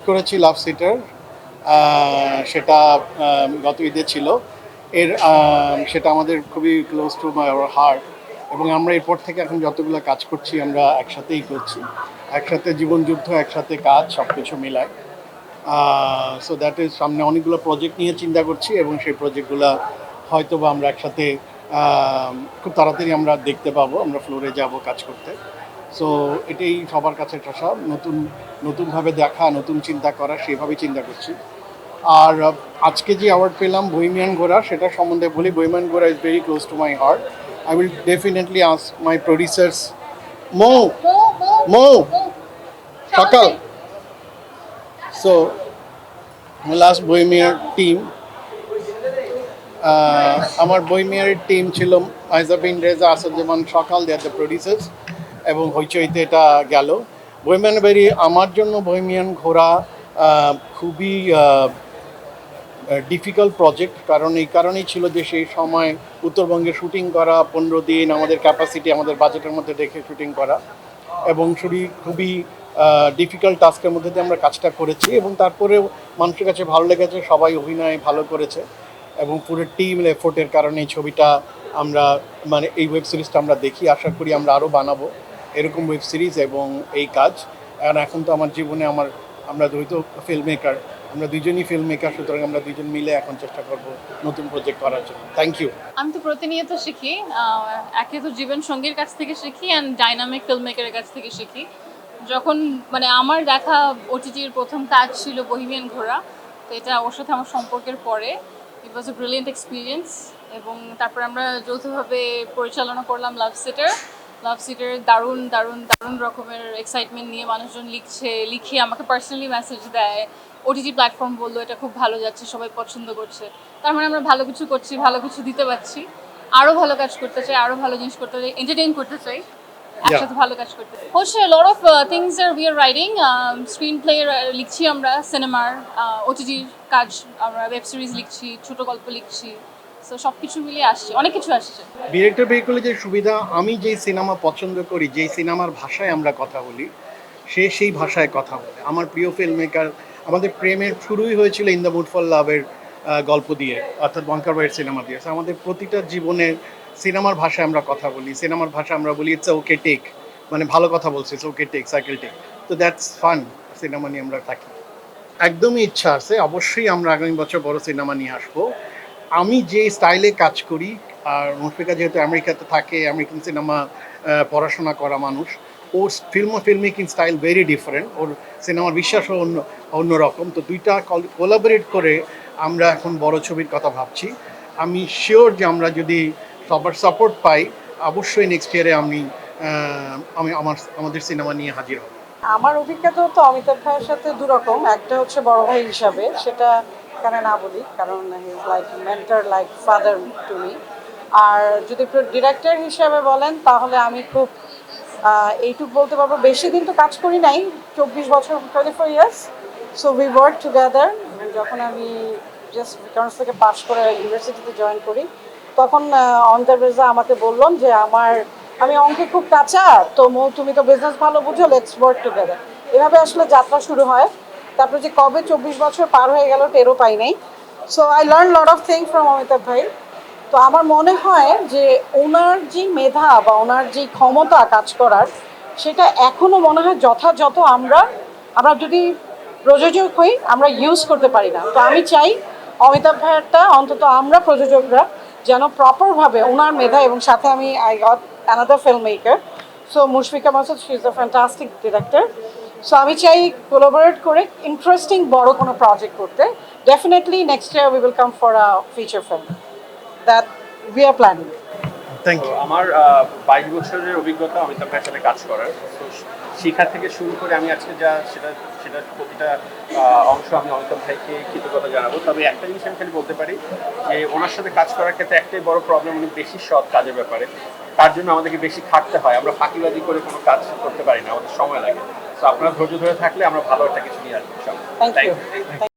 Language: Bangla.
করেছি লাভ সিটার, সেটা গত ঈদে ছিল। সেটা আমাদের খুবই close to my our heart, এবং আমরা এরপর থেকে এখন যতগুলো কাজ করছি আমরা একসাথেই করছি, একসাথে জীবনযুদ্ধ, একসাথে কাজ, সব কিছু মিলায়। সো দ্যাট ইজ, সামনে অনেকগুলো প্রজেক্ট নিয়ে চিন্তা করছি, এবং সেই প্রজেক্টগুলো হয়তো বা আমরা একসাথে খুব তাড়াতাড়ি আমরা দেখতে পাবো, আমরা ফ্লোরে যাব কাজ করতে। সো এটাই সবার কাছে একটা নতুনভাবে দেখা, নতুন চিন্তা করা, সেইভাবেই চিন্তা করছি। আর আজকে যে অ্যাওয়ার্ড পেলাম বহিমিয়ান ঘোড়া, সেটা সম্বন্ধে বলি, বহিমিয়ান ঘোড়া is very close to my heart. I will definitely ask my producers, মো মো সকাল। সো লাস্ট বহিমিয়ার টিম, আমার বহিমিয়ারের টিম ছিল মাইজাবিন, রেজা, আসাদুজ্জামান, সকাল, দে আর দ্য প্রডিউসার্স, এবং হইচইতে এটা গেল। বহিমিয়ান বেরি আমার জন্য বহিমিয়ান ঘোড়া খুবই ডিফিকাল্ট প্রজেক্ট, কারণ এই কারণেই ছিল যে সেই সময় উত্তরবঙ্গে শুটিং করা, 15 দিন আমাদের ক্যাপাসিটি, আমাদের বাজেটের মধ্যে রেখে শুটিং করা, এবং খুবই ডিফিকাল্ট টাস্কের মধ্যে দিয়ে আমরা কাজটা করেছি, এবং তারপরেও মানুষের কাছে ভালো লেগেছে, সবাই অভিনয় ভালো করেছে, এবং পুরো টিম এফোর্টের কারণে এই ছবিটা আমরা, মানে এই ওয়েব সিরিজটা আমরা দেখি, আশা করি আমরা আরও বানাবো এরকম ওয়েব সিরিজ এবং এই কাজ। কারণ এখন তো আমার জীবনে আমরা দ্বৈত ফিল্ম মেকার, আমরা দুজনই ফিল্ম মেকার, সুতরাং আমরা দুজন মিলে এখন চেষ্টা করব নতুন প্রজেক্ট করার জন্য। Thank you. আমি তো প্রতিনিয়ত শিখি, একে তো জীবন সঙ্গীর কাছ থেকে শিখি অ্যান্ড ডাইনামিক ফিল্ম মেকারের কাছ থেকে শিখি। যখন মানে আমার দেখা ওটিটির প্রথম কাজ ছিল বহিমিয়ান ঘোড়া, তো এটা ওর সাথে আমার সম্পর্কের পরে ইট ওয়াজ এ ব্রিলিয়েন্ট এক্সপিরিয়েন্স। এবং তারপর আমরা যৌথভাবে পরিচালনা করলাম লাভ সিটার। দারুণ দারুণ দারুণ রকমের এক্সাইটমেন্ট নিয়ে মানুষজন লিখে আমাকে পার্সোনালি মেসেজ দেয়, ওটিটি প্ল্যাটফর্ম বললো এটা খুব ভালো যাচ্ছে, সবাই পছন্দ করছে। তার মানে আমরা ভালো কিছু করছি, ভালো কিছু দিতে পারছি। আরও ভালো কাজ করতে চাই, আরও ভালো জিনিস করতে চাই, এন্টারটেইন করতে চাই, একসাথে ভালো কাজ করতে চাই। হচ্ছে লট অফ থিংস আর we are writing, screenplay লিখছি আমরা, সিনেমার ওটিটির কাজ, আমরা ওয়েব সিরিজ লিখছি, ছোট গল্প লিখছি। সো সব কিছু মিলিয়ে আসছে, অনেক কিছু আসছে। ডিরেক্টর ভেহিকলে যে সুবিধা, আমি যেই সিনেমা পছন্দ করি, যেই সিনেমার ভাষায় আমরা কথা বলি, সেই ভাষায় কথা বলে। আমার প্রিয় ফিল্ম মেকার, আমাদের প্রেমের শুরুই হয়েছিল ইন দ্য মুড ফর লাভের গল্প দিয়ে, অর্থাৎ বঙ্কার ভাইয়ের সিনেমা দিয়ে। আমাদের প্রতিটা জীবনের সিনেমার ভাষায় আমরা কথা বলি, সিনেমার ভাষা আমরা বলি ইটস ওকে টেক, মানে ভালো কথা বলছি, it's okay take, cycle take. তো দ্যাটস ফান, সিনেমা নিয়ে আমরা থাকি। একদমই ইচ্ছা আছে, অবশ্যই আমরা আগামী বছর বড় সিনেমা নিয়ে আসবো। আমি যে স্টাইলে কাজ করি, আর মুশফিকা যেহেতু আমেরিকাতে থাকে, আমেরিকান সিনেমা পড়াশোনা করা মানুষ, ওর film making style very different, ওর সিনেমার বিশ্বাসও অন্যরকম। তো দুইটা কোলাবোরেট করে আমরা এখন বড় ছবির কথা ভাবছি। আমি শিওর যে আমরা যদি সবার সাপোর্ট পাই, অবশ্যই নেক্সট ইয়ারে আমাদের সিনেমা নিয়ে হাজির হব। আমার অভিজ্ঞতা তো অমিতাভ ভাইয়ের সাথে দুরকম। একটা হচ্ছে বড় ভাই হিসাবে, সেটা এখানে না বলি, কারণ he is like mentor, like father to me. আর যদি ডিরেক্টর হিসাবে বলেন, তাহলে আমি খুব এইটুকু বলতে পারবো, বেশি দিন তো কাজ করি নাই, 24 বছর, 24 years. So we work together. যখন আমি জাস্ট বিকরণস থেকে পাশ করে ইউনিভার্সিটিতে জয়েন করি, তখন অমিতাভ রেজা আমাকে বললাম যে আমি অঙ্কে খুব কাঁচা, তো তুমি তো বিজনেস ভালো বুঝো, লেটস ওয়ার্ক টুগেদার। এভাবে আসলে যাত্রা শুরু হয়। তারপরে যে কবে 24 বছর পার হয়ে গেল টেরও পাই নাই। So I learn lot of things from Amitabh ভাই। তো আমার মনে হয় যে ওনার যে মেধা বা ওনার যে ক্ষমতা কাজ করার, সেটা এখনও মনে হয় যথাযথ আমরা যদি প্রযোজক হই, আমরা ইউজ করতে পারি না। তো আমি চাই অমিতাভ ভাইয়েরটা অন্তত আমরা প্রযোজকরা যেন প্রপারভাবে ওনার মেধা, এবং সাথে I got another filmmaker, so Mushfiqa Masud, she is a fantastic director. So আমি চাই কোলাবোরেট করে ইন্টারেস্টিং বড় কোনো প্রজেক্ট করতে। Definitely next year we will come for a feature film that we are planning. Thank you. আমার 22 বছরের অভিজ্ঞতা অমিতাভ ভাইয়ের সাথে কাজ করার। তো শিক্ষা থেকে শুরু করে আমি আজকে সেটার প্রতিটা অংশ আমি অমিতাভ ভাইকে কৃতজ্ঞতা জানাবো। তবে একটা জিনিস আমি খালি বলতে পারি যে ওনার সাথে কাজ করার ক্ষেত্রে একটাই বড় প্রবলেম, উনি বেশি সৎ কাজের ব্যাপারে। তার জন্য আমাদেরকে বেশি খাটতে হয়, আমরা ফাঁকিবাজি করে কোনো কাজ করতে পারি না, আমাদের সময় লাগে। তো আপনারা ধৈর্য ধরে থাকলে আমরা ভালো একটা কিছু নিয়ে আসবো। Thank you.